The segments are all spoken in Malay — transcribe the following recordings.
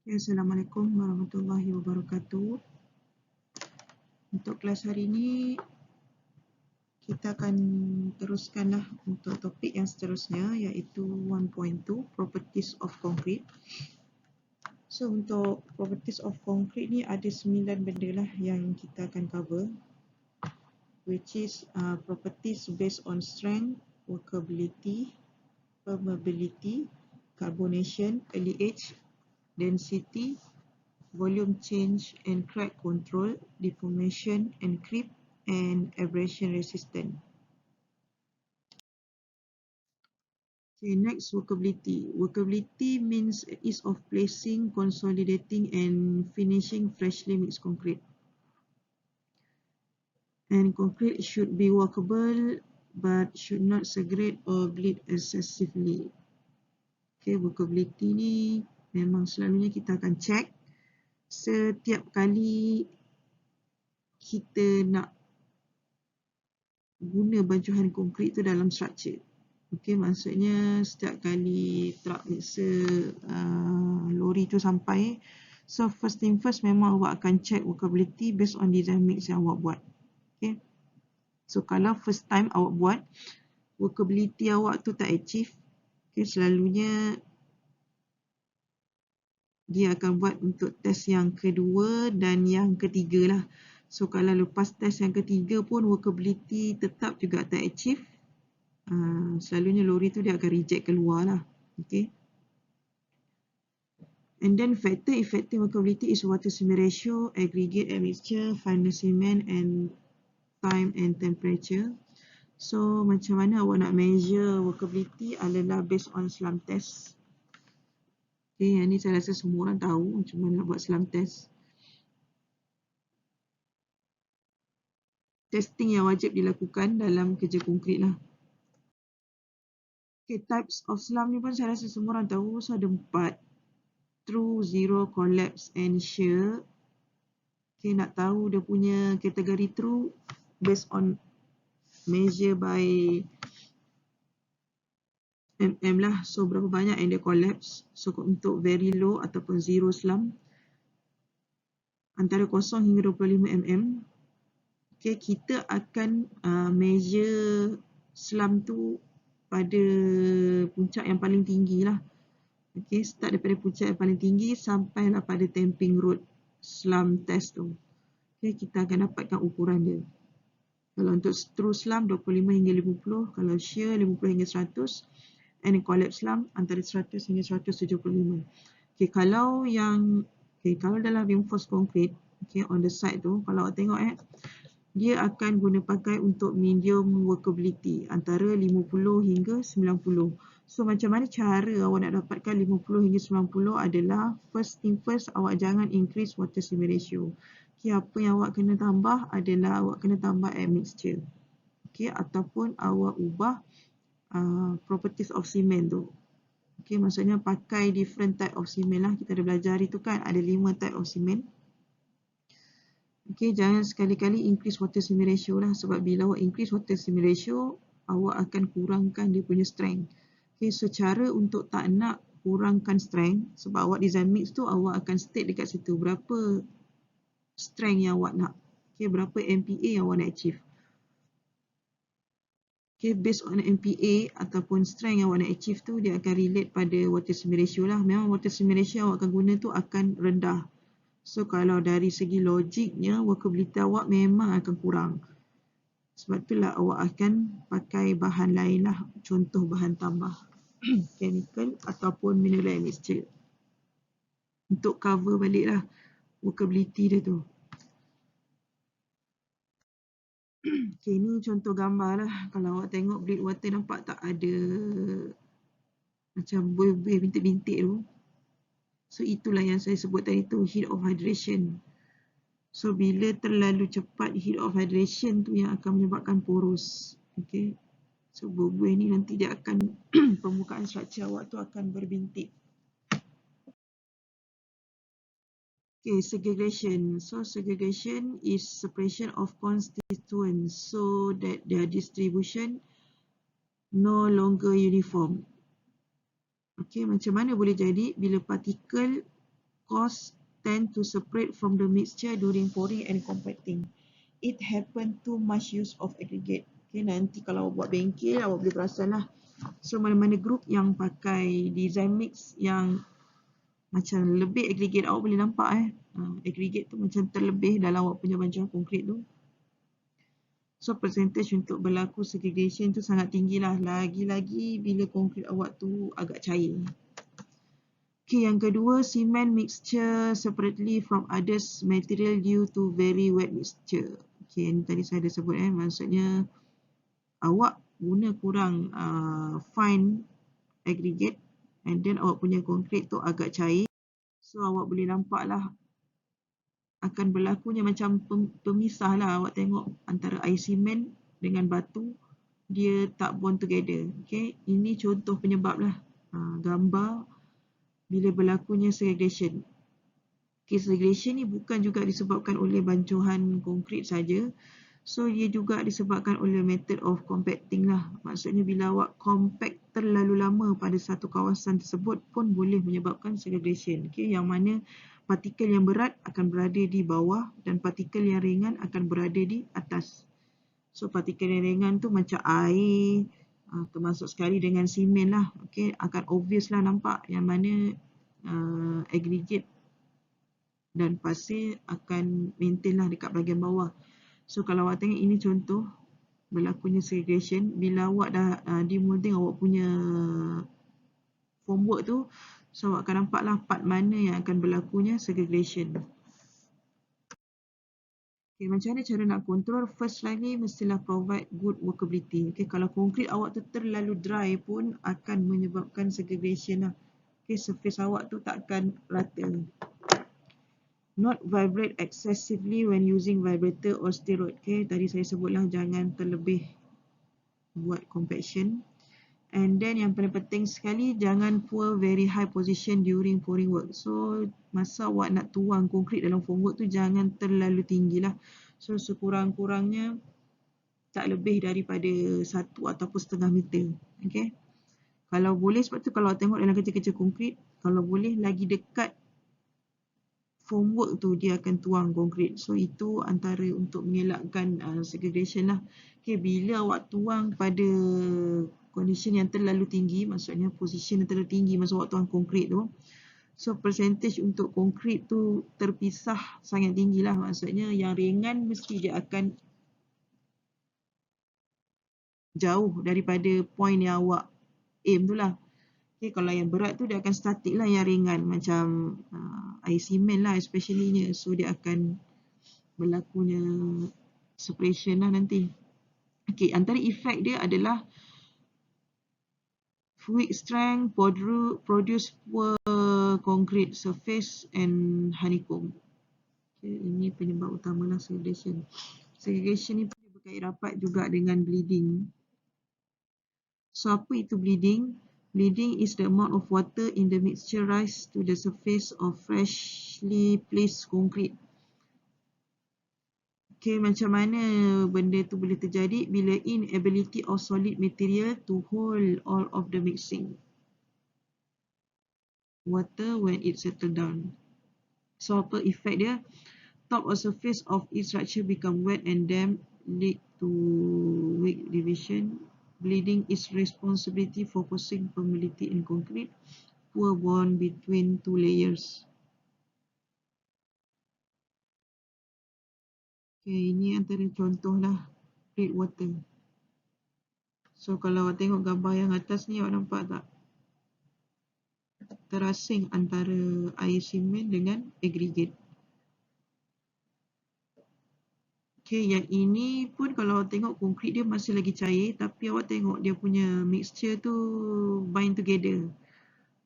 Ya, Assalamualaikum warahmatullahi wabarakatuh. Untuk kelas hari ini, kita akan teruskanlah untuk topik yang seterusnya, iaitu 1.2, Properties of Concrete. So, untuk Properties of Concrete ni ada 9 benda lah yang kita akan cover, which is properties based on strength, workability, permeability, carbonation, early age, density, volume change and crack control, deformation and creep, and abrasion resistant. Okay, next, workability. Workability means ease of placing, consolidating, and finishing freshly mixed concrete. And concrete should be workable but should not segregate or bleed excessively. Okay, workability ni memang selalunya kita akan check setiap kali kita nak guna bancuhan konkrit tu dalam structure. Okey, maksudnya setiap kali truck mixer lori tu sampai, so first thing first memang awak akan check workability based on design mix yang awak buat. Okey. So kalau first time awak buat, workability awak tu tak achieve, okay, selalunya dia akan buat untuk test yang kedua dan yang ketiga lah. So kalau lepas test yang ketiga pun workability tetap juga tak achieve, selalunya lori tu dia akan reject keluar lah. Okay. And then factor effective workability is water cement ratio, aggregate admixture, final cement, and time and temperature. So macam mana awak nak measure workability adalah based on slump test. Okay, yang ni saya rasa semua orang tahu macam mana nak buat slump test. Testing yang wajib dilakukan dalam kerja konkrit lah. Okay, types of slump ni pun saya rasa semua orang tahu. So ada 4. True, zero, collapse, and shear. Okay, nak tahu dia punya kategori true based on measure by mm lah. So berapa banyak yang dia collapse. So untuk very low ataupun zero slump, antara 0 hingga 25 mm. Okay, kita akan measure slump tu pada puncak yang paling tinggi lah. Okay, start daripada puncak yang paling tinggi sampailah pada tamping road slump test tu. Okay, kita akan dapatkan ukuran dia. Kalau untuk true slump 25 hingga 50, kalau shear 50 hingga 100, and collapse slump antara 100 hingga 175. Okay, kalau dalam reinforced concrete, okay, on the side tu, kalau awak tengok dia akan guna pakai untuk medium workability antara 50 hingga 90. So macam mana cara awak nak dapatkan 50 hingga 90 adalah first thing first, awak jangan increase water cement ratio. Okay, apa yang awak kena tambah adalah awak kena tambah admixture. Okay, ataupun awak ubah properties of cement tu. Okay, maksudnya pakai different type of cement lah. Kita ada belajar itu kan, ada 5 type of cement. Okay, jangan sekali-kali increase water cement ratio lah. Sebab bila awak increase water cement ratio, awak akan kurangkan dia punya strength. Okay, so cara untuk tak nak kurangkan strength, sebab awak design mix tu, awak akan state dekat situ berapa strength yang awak nak. Okay, berapa MPa yang awak nak achieve. Okay, based on MPa ataupun strength yang awak nak achieve tu, dia akan relate pada water cement ratio lah. Memang water cement ratio yang awak akan guna tu akan rendah. So kalau dari segi logiknya, workability awak memang akan kurang. Sebab itulah awak akan pakai bahan lain lah. Contoh bahan tambah chemical ataupun mineral admixture untuk cover balik lah workability dia tu. Okay, ni contoh gambar lah. Kalau awak tengok bleed water, nampak tak ada macam buih-buih bintik-bintik tu. So itulah yang saya sebut tadi tu, heat of hydration. So bila terlalu cepat heat of hydration tu yang akan menyebabkan porous. Okay. So buih-buih ni nanti dia akan permukaan struktur awak tu akan berbintik. Okay, segregation. So segregation is separation of constituents so that their distribution no longer uniform. Okay, macam mana boleh jadi bila partikel cause tend to separate from the mixture during pouring and compacting. It happen too much use of aggregate. Okay, nanti kalau buat bengkel, awak boleh perasan lah. So, mana-mana group yang pakai design mix yang macam lebih aggregate, awak boleh nampak aggregate tu macam terlebih dalam awak punya bancuan konkrit tu. So, percentage untuk berlaku segregation tu sangat tinggi lah. Lagi-lagi bila konkrit awak tu agak cair. Okay, yang kedua, cement mixture separately from others material due to very wet mixture. Okay, ini tadi saya ada sebut maksudnya awak guna kurang fine aggregate and then awak punya konkrit tu agak cair. So, awak boleh nampak lah akan berlakunya macam pemisah lah. Awak tengok antara air cement dengan batu, dia tak bond together. Okay, ini contoh penyebab lah. Gambar bila berlakunya segregation. Okay, segregation ni bukan juga disebabkan oleh bancuhan konkrit saja. So, dia juga disebabkan oleh method of compacting lah. Maksudnya bila awak compact terlalu lama pada satu kawasan tersebut pun boleh menyebabkan segregation. Okay, yang mana partikel yang berat akan berada di bawah dan partikel yang ringan akan berada di atas. So, partikel yang ringan tu macam air, termasuk sekali dengan simen lah. Okay, akan obvious lah nampak yang mana aggregate dan pasir akan maintain lah dekat bahagian bawah. So, kalau awak tengok ini contoh berlakunya segregation. Bila awak dah demolding awak punya formwork tu, so awak akan nampak lah part mana yang akan berlakunya segregation. Okay, macam mana cara nak control? First lagi, mestilah provide good workability. Okay, kalau konkrit awak tu terlalu dry pun akan menyebabkan segregation lah. Okay, surface awak tu takkan rata. Not vibrate excessively when using vibrator or steroid. Okay, tadi saya sebutlah jangan terlebih buat compaction. And then yang paling penting sekali, jangan pour very high position during pouring work. So, masa awak nak tuang konkrit dalam formwork tu jangan terlalu tinggi lah. So, sekurang-kurangnya tak lebih daripada 1 ataupun setengah meter. Okay. Kalau boleh, sebab tu kalau tengok dalam kerja-kerja konkrit, kalau boleh lagi dekat formwork tu dia akan tuang konkrit. So, itu antara untuk mengelakkan segregation lah. Okay, bila awak tuang pada condition yang terlalu tinggi, maksudnya position yang terlalu tinggi masa awak tuang konkrit tu, so percentage untuk konkrit tu terpisah sangat tinggi lah. Maksudnya yang ringan mesti dia akan jauh daripada point yang awak aim tu lah. Okay, kalau yang berat tu dia akan static lah, yang ringan macam air simen lah especially-nya. So, dia akan berlakunya separation lah nanti. Okay, antara efek dia adalah weak strength, produce poor concrete surface and honeycomb. Okay, ini penyebab utama lah segregation. Segregation ni boleh berkait rapat juga dengan bleeding. So, apa itu bleeding? Bleeding is the amount of water in the mixture rise to the surface of freshly placed concrete. Okay, macam mana benda tu boleh terjadi? Bila inability of solid material to hold all of the mixing water when it settle down. So, apa efek dia? Top or surface of each structure become wet and damp, lead to weak division. Bleeding is responsibility for causing permeability in concrete, poor bond between two layers. Okay, ini antara contoh lah grit water. So, kalau awak tengok gambar yang atas ni, awak nampak tak? Terasing antara air simen dengan aggregate. Okay, yang ini pun kalau awak tengok konkrit dia masih lagi cair, tapi awak tengok dia punya mixture tu bind together.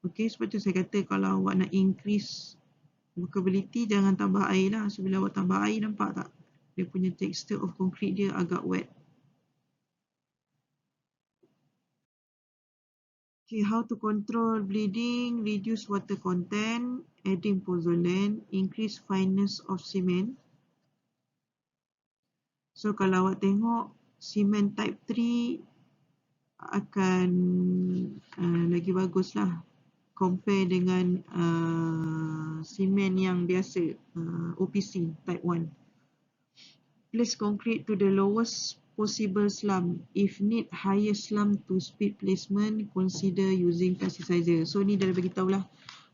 Okay, sebab tu saya kata kalau awak nak increase workability, jangan tambah air lah. So, bila awak tambah air, nampak tak? Dia punya texture of concrete dia agak wet. Okay, how to control bleeding? Reduce water content, adding pozzolan, increase fineness of cement. So, kalau awak tengok cement type 3 akan lagi bagus lah compare dengan simen yang biasa, OPC type 1. Place concrete to the lowest possible slump. If need higher slump to speed placement, consider using plasticizer. So ni dah bagi tahu lah.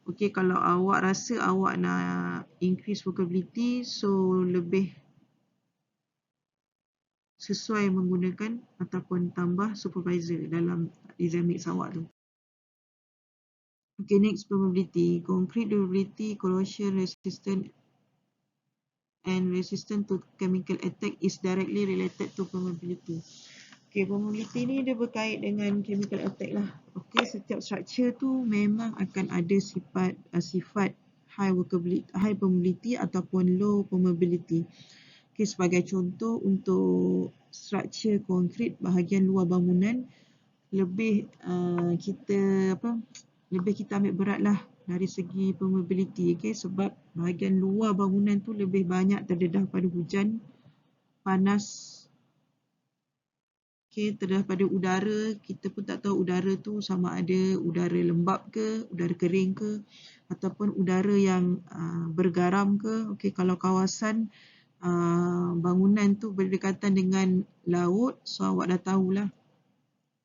Okay, kalau awak rasa awak nak increase workability, so lebih sesuai menggunakan ataupun tambah supervisor dalam design mix awak tu. Okay, next, permeability. Concrete durability, corrosion resistant and resistant to chemical attack is directly related to permeability. Okay, permeability ni dia berkait dengan chemical attack lah. Okay, setiap structure tu memang akan ada sifat high permeability ataupun low permeability. Okay, sebagai contoh untuk structure konkrit bahagian luar bangunan, lebih kita ambil berat lah dari segi permeability, okay, sebab bahagian luar bangunan tu lebih banyak terdedah pada hujan, panas, okay, terdedah pada udara. Kita pun tak tahu udara tu sama ada udara lembap ke, udara kering ke, ataupun udara yang bergaram ke. Okay, kalau kawasan bangunan tu berdekatan dengan laut, so awak dah tahulah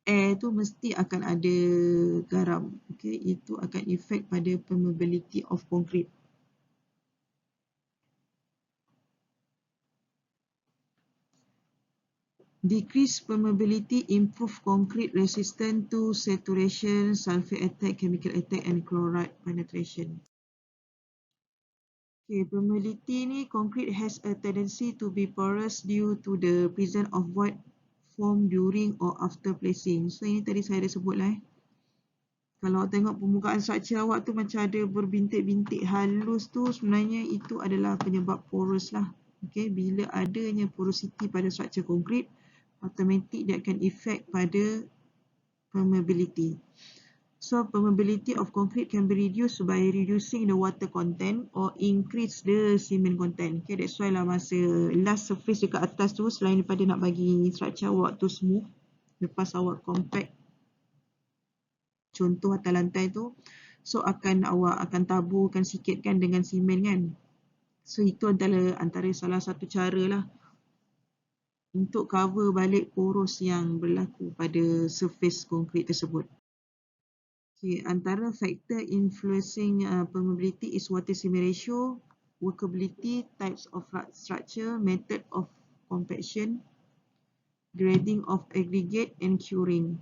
air tu mesti akan ada garam. Okay, itu akan efek pada permeability of concrete. Decrease permeability, improve concrete resistant to saturation, sulfate attack, chemical attack and chloride penetration. Okay, permeability ni, concrete has a tendency to be porous due to the presence of void form during or after placing. So ini tadi saya dah sebut lah. Kalau tengok permukaan structure awak tu macam ada berbintik-bintik halus tu, sebenarnya itu adalah penyebab porous lah. Okay, bila adanya porosity pada structure konkrit, automatik dia akan efek pada permeability. So, permeability of concrete can be reduced by reducing the water content or increase the cement content. Okay, that's why lah masa last surface dekat atas tu, selain daripada nak bagi structure awak tu smooth, lepas awak compact contoh atas lantai tu, so awak akan taburkan sikit kan dengan simen kan. So itu antara salah satu cara lah untuk cover balik poros yang berlaku pada surface konkrit tersebut. Okay, antara faktor influencing permeability is water cement ratio, workability, types of structure, method of compaction, grading of aggregate and curing.